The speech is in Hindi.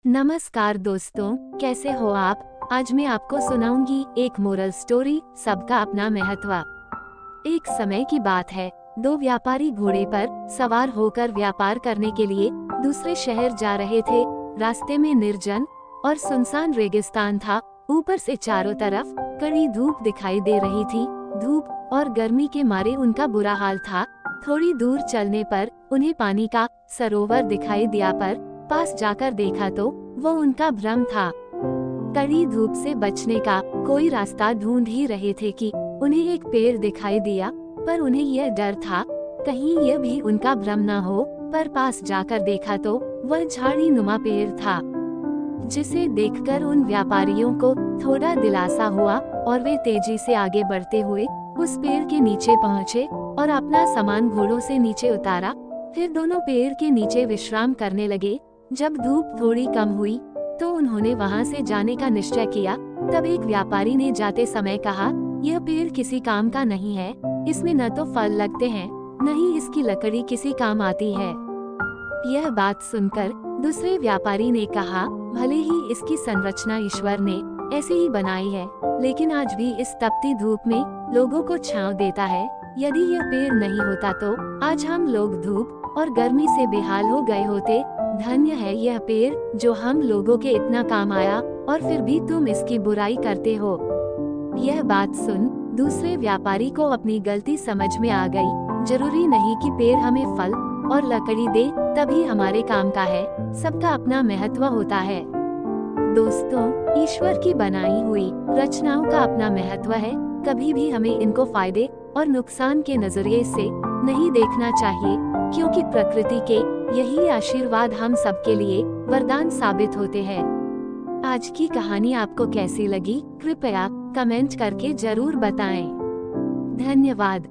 नमस्कार दोस्तों, कैसे हो आप। आज मैं आपको सुनाऊंगी एक मोरल स्टोरी, सबका अपना महत्व। एक समय की बात है, दो व्यापारी घोड़े पर सवार होकर व्यापार करने के लिए दूसरे शहर जा रहे थे। रास्ते में निर्जन और सुनसान रेगिस्तान था। ऊपर से चारों तरफ कड़ी धूप दिखाई दे रही थी। धूप और गर्मी के मारे उनका बुरा हाल था। थोड़ी दूर चलने पर उन्हें पानी का सरोवर दिखाई दिया, पर पास जाकर देखा तो वो उनका भ्रम था। कड़ी धूप से बचने का कोई रास्ता ढूंढ ही रहे थे कि उन्हें एक पेड़ दिखाई दिया, पर उन्हें यह डर था कहीं यह भी उनका भ्रम न हो। पर पास जाकर देखा तो वह झाड़ी नुमा पेड़ था, जिसे देखकर उन व्यापारियों को थोड़ा दिलासा हुआ और वे तेजी से आगे बढ़ते हुए उस पेड़ के नीचे पहुँचे और अपना सामान घोड़ों से नीचे उतारा। फिर दोनों पेड़ के नीचे विश्राम करने लगे। जब धूप थोड़ी कम हुई तो उन्होंने वहां से जाने का निश्चय किया। तब एक व्यापारी ने जाते समय कहा, यह पेड़ किसी काम का नहीं है। इसमें न तो फल लगते हैं, न ही इसकी लकड़ी किसी काम आती है। यह बात सुनकर दूसरे व्यापारी ने कहा, भले ही इसकी संरचना ईश्वर ने ऐसे ही बनाई है, लेकिन आज भी इस तपती धूप में लोगों को छांव देता है। यदि यह पेड़ नहीं होता तो आज हम लोग धूप और गर्मी से बेहाल हो गए होते। धन्य है यह पेड़ जो हम लोगों के इतना काम आया, और फिर भी तुम इसकी बुराई करते हो। यह बात सुन दूसरे व्यापारी को अपनी गलती समझ में आ गई। जरूरी नहीं कि पेड़ हमें फल और लकड़ी दे तभी हमारे काम का है। सबका अपना महत्व होता है। दोस्तों, ईश्वर की बनाई हुई रचनाओं का अपना महत्व है। कभी भी हमें इनको फायदे और नुकसान के नजरिए से नहीं देखना चाहिए, क्योंकि प्रकृति के यही आशीर्वाद हम सबके लिए वरदान साबित होते हैं। आज की कहानी आपको कैसी लगी, कृपया कमेंट करके जरूर बताएं। धन्यवाद।